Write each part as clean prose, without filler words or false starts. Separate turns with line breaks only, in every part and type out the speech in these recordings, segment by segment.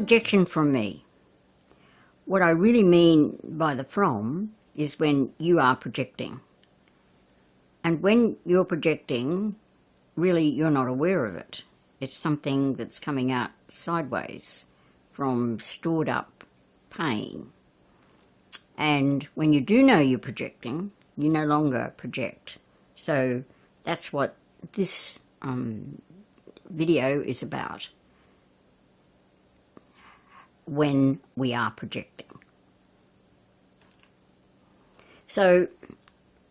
projection from me. What I really mean by the from is when you are projecting. And when you're projecting, really you're not aware of it. It's something that's coming out sideways from stored up pain. And when you do know you're projecting, you no longer project. So that's what this video is about. When we are projecting. So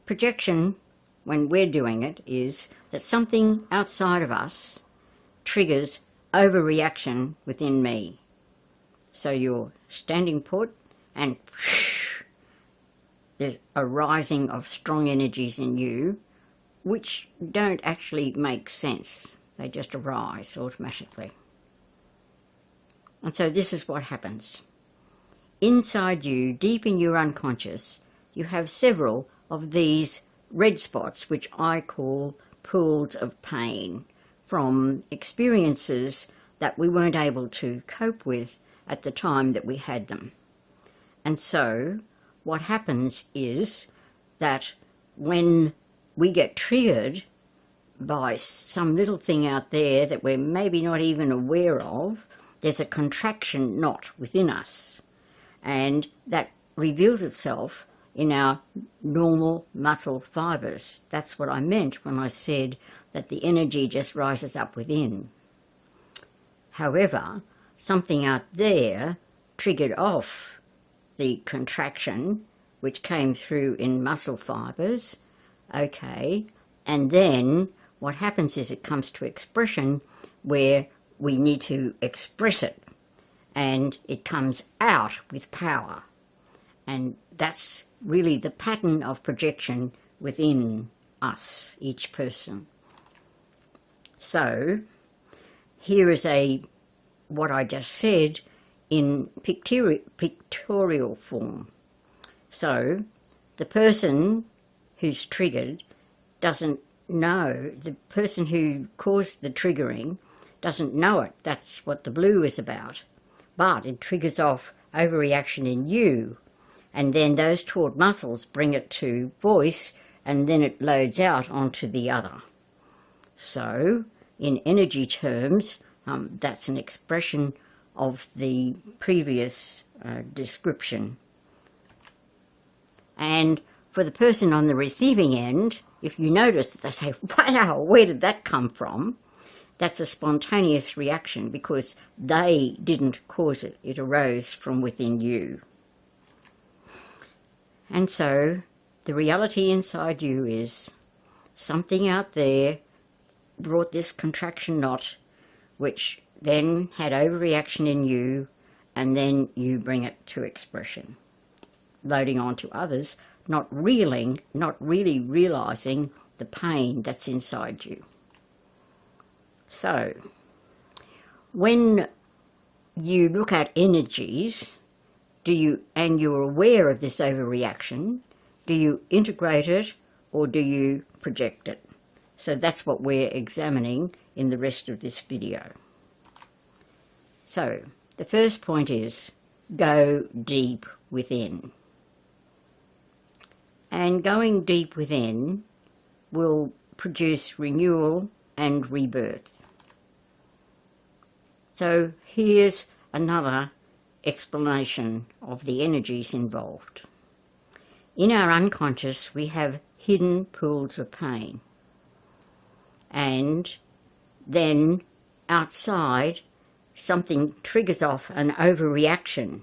projection, when we're doing it, is that something outside of us triggers overreaction within me. So you're standing put and there's a rising of strong energies in you which don't actually make sense. They just arise automatically. And so this is what happens. Inside you, deep in your unconscious, you have several of these red spots, which I call pools of pain, from experiences that we weren't able to cope with at the time that we had them. And so what happens is that when we get triggered by some little thing out there that we're maybe not even aware of, there's a contraction knot within us, and that reveals itself in our normal muscle fibres. That's what I meant when I said that the energy just rises up within. However, something out there triggered off the contraction, which came through in muscle fibres, okay, and then what happens is it comes to expression where we need to express it, and it comes out with power. And that's really the pattern of projection within us, each person. So here is what I just said in pictorial form. So the person who's triggered doesn't know, the person who caused the triggering doesn't know it. That's what the blue is about. But it triggers off overreaction in you, and then those taut muscles bring it to voice, and then it loads out onto the other. So in energy terms, that's an expression of the previous description. And for the person on the receiving end, if you notice that they say, wow, where did that come from? That's a spontaneous reaction because they didn't cause it. It arose from within you. And so the reality inside you is something out there brought this contraction knot, which then had overreaction in you, and then you bring it to expression, loading onto others, not really realizing the pain that's inside you. So, when you look at energies, and you're aware of this overreaction, do you integrate it or do you project it? So that's what we're examining in the rest of this video. So, the first point is, go deep within. And going deep within will produce renewal and rebirth. So here's another explanation of the energies involved. In our unconscious, we have hidden pools of pain. And then outside, something triggers off an overreaction.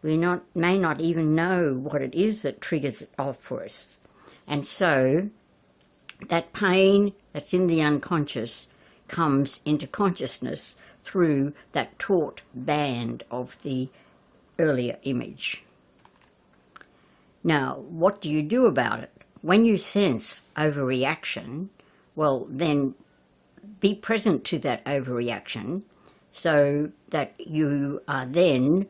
We may not even know what it is that triggers it off for us. And so that pain that's in the unconscious comes into consciousness through that taut band of the earlier image. Now, what do you do about it? When you sense overreaction, well, then be present to that overreaction so that you are then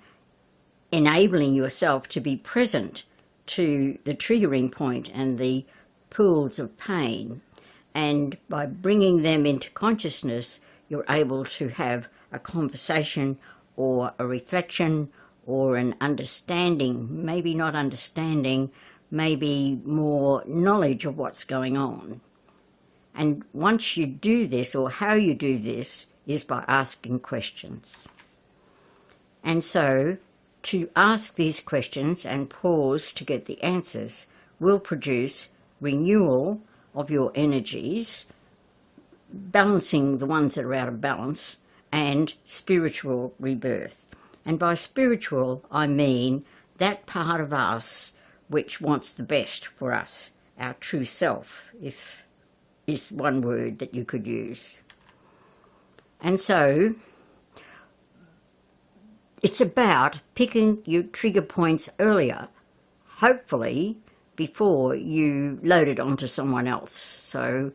enabling yourself to be present to the triggering point and the pools of pain. And by bringing them into consciousness, you're able to have a conversation or a reflection or an understanding, maybe not understanding, maybe more knowledge of what's going on. And once you do this, or how you do this, is by asking questions. And so, to ask these questions and pause to get the answers will produce renewal of your energies, balancing the ones that are out of balance, and spiritual rebirth. And by spiritual, I mean that part of us which wants the best for us, our true self, if is one word that you could use. And so, it's about picking your trigger points earlier, hopefully before you load it onto someone else. So,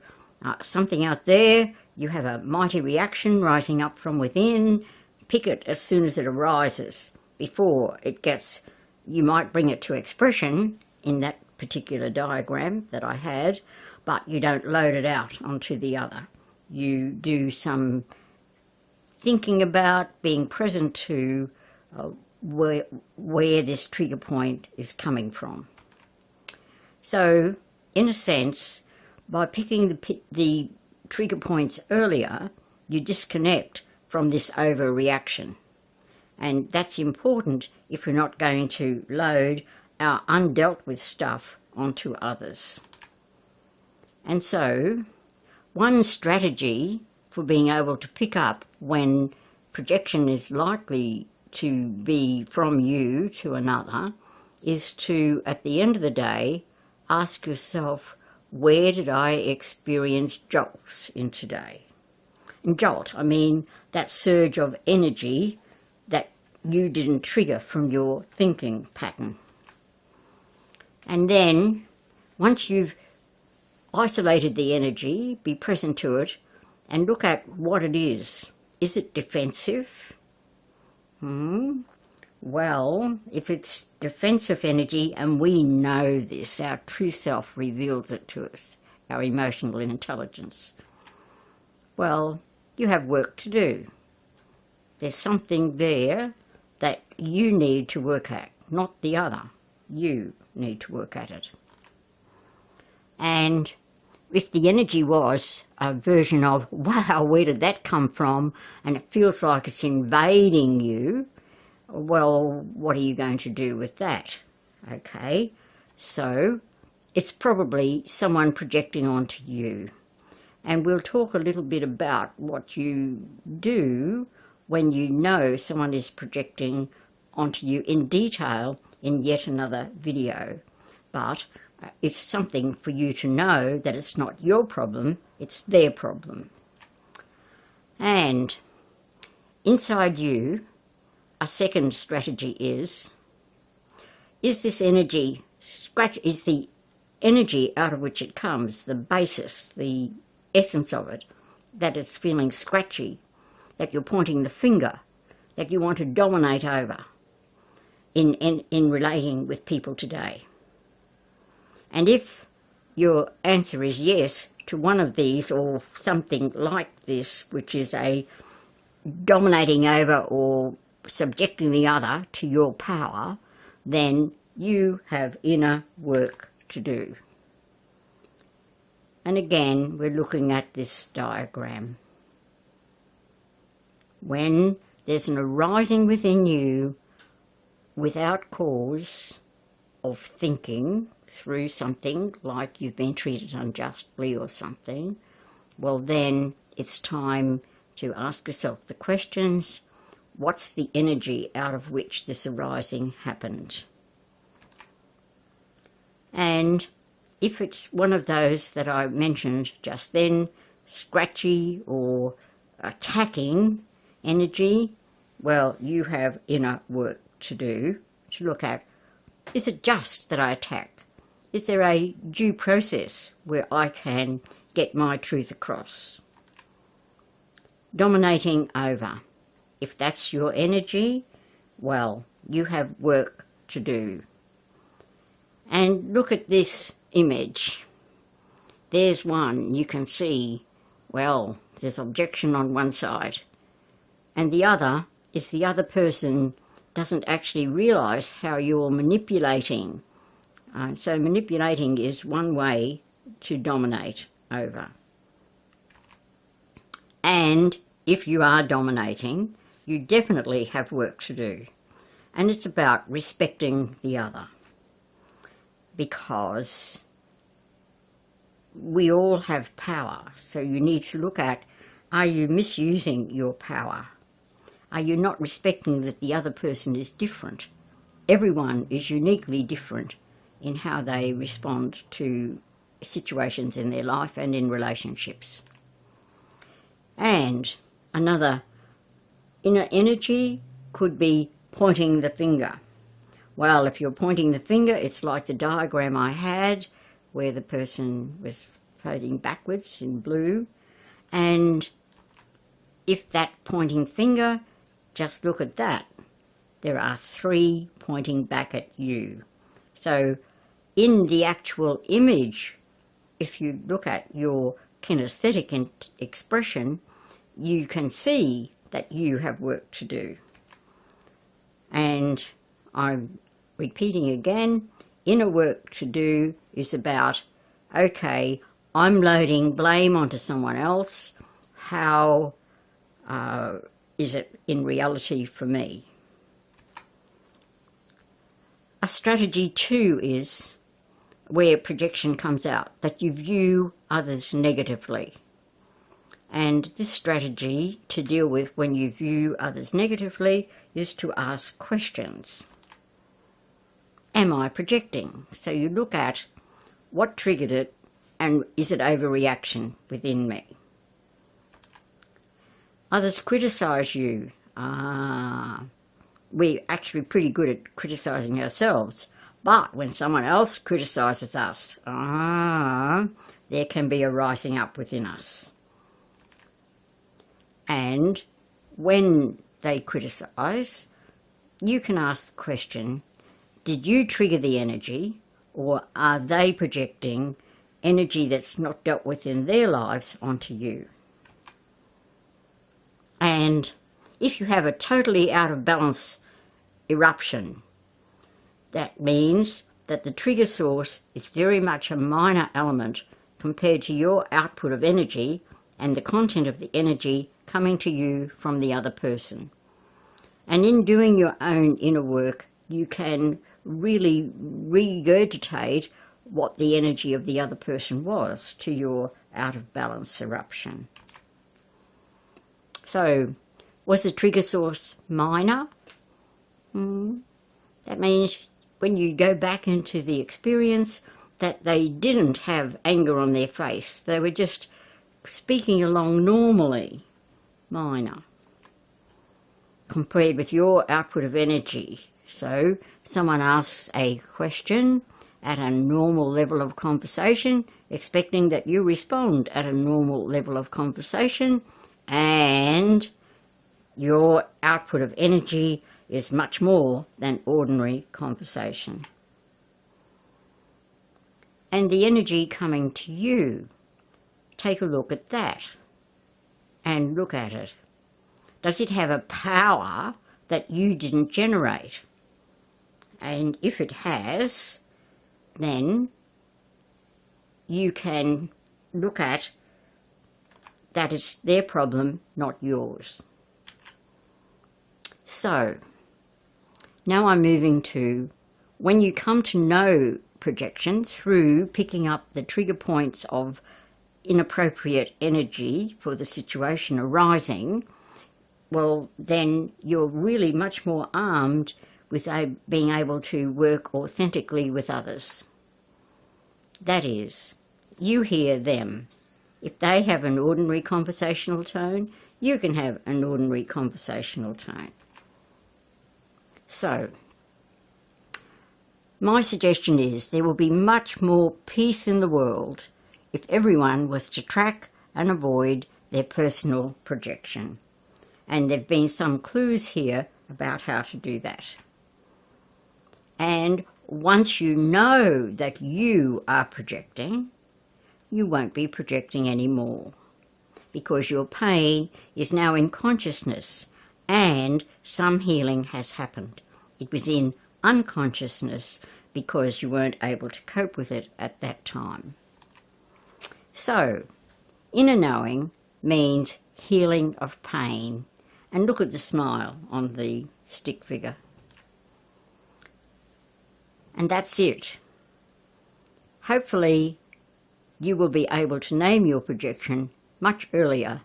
something out there, you have a mighty reaction rising up from within, pick it as soon as it arises, before it gets, you might bring it to expression in that particular diagram that I had, but you don't load it out onto the other. You do some thinking about, being present to where this trigger point is coming from. So, in a sense, by picking the trigger points earlier, you disconnect from this overreaction. And that's important if we're not going to load our undealt with stuff onto others. And so, one strategy for being able to pick up when projection is likely to be from you to another is to, at the end of the day, ask yourself, where did I experience jolts in today? And jolt, I mean that surge of energy that you didn't trigger from your thinking pattern. And then, once you've isolated the energy, be present to it, and look at what it is. Is it defensive? Well, if it's defensive energy, and we know this, our true self reveals it to us, our emotional intelligence, well, you have work to do. There's something there that you need to work at, not the other. You need to work at it. And if the energy was a version of, wow, where did that come from? And it feels like it's invading you, well, what are you going to do with that? Okay, so it's probably someone projecting onto you. And we'll talk a little bit about what you do when you know someone is projecting onto you in detail in yet another video. But it's something for you to know that it's not your problem, it's their problem. And inside you, a second strategy is this energy, is the energy out of which it comes, the basis, the essence of it, that it's feeling scratchy, that you're pointing the finger, that you want to dominate over in relating with people today. And if your answer is yes to one of these or something like this, which is a dominating over or subjecting the other to your power, then you have inner work to do. And again, we're looking at this diagram. When there's an arising within you without cause of thinking through something like you've been treated unjustly or something, well then it's time to ask yourself the questions, what's the energy out of which this arising happened? And if it's one of those that I mentioned just then, scratchy or attacking energy, well, you have inner work to do to look at, is it just that I attack? Is there a due process where I can get my truth across? Dominating over. If that's your energy, well, you have work to do. And look at this image. There's one, you can see, well, there's objection on one side, and the other is the other person doesn't actually realise how you're manipulating. So manipulating is one way to dominate over. And if you are dominating, you definitely have work to do. And it's about respecting the other. Because we all have power, so you need to look at, are you misusing your power? Are you not respecting that the other person is different? Everyone is uniquely different in how they respond to situations in their life and in relationships. And another inner energy could be pointing the finger. Well, if you're pointing the finger, it's like the diagram I had where the person was pointing backwards in blue. And if that pointing finger, just look at that. There are 3 pointing back at you. So in the actual image, if you look at your kinesthetic expression, you can see that you have work to do. And I'm repeating again, inner work to do is about, okay, I'm loading blame onto someone else. How is it in reality for me? A strategy 2 is where projection comes out, that you view others negatively. And this strategy to deal with when you view others negatively is to ask questions. Am I projecting? So you look at what triggered it and is it overreaction within me? Others criticise you. We're actually pretty good at criticising ourselves. But when someone else criticises us, there can be a rising up within us. And when they criticise, you can ask the question, did you trigger the energy, or are they projecting energy that's not dealt with in their lives onto you? And if you have a totally out of balance eruption, that means that the trigger source is very much a minor element compared to your output of energy and the content of the energy coming to you from the other person. And in doing your own inner work, you can really regurgitate what the energy of the other person was to your out of balance eruption. So, was the trigger source minor? That means when you go back into the experience that they didn't have anger on their face. They were just speaking along normally, minor, compared with your output of energy. So someone asks a question at a normal level of conversation, expecting that you respond at a normal level of conversation, and your output of energy is much more than ordinary conversation. And the energy coming to you, take a look at that and look at it. Does it have a power that you didn't generate? And if it has, then you can look at that it's their problem, not yours. So, now I'm moving to when you come to know projection through picking up the trigger points of inappropriate energy for the situation arising, well, then you're really much more armed with being able to work authentically with others. That is, you hear them. If they have an ordinary conversational tone, you can have an ordinary conversational tone. So, my suggestion is there will be much more peace in the world if everyone was to track and avoid their personal projection. And there have been some clues here about how to do that. And once you know that you are projecting, you won't be projecting anymore, because your pain is now in consciousness, and some healing has happened. It was in unconsciousness because you weren't able to cope with it at that time. So, inner knowing means healing of pain. And look at the smile on the stick figure. And that's it. Hopefully you will be able to name your projection much earlier,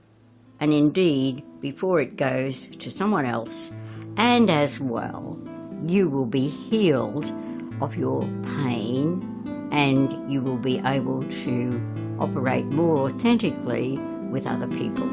and indeed before it goes to someone else, and as well you will be healed of your pain, and you will be able to operate more authentically with other people.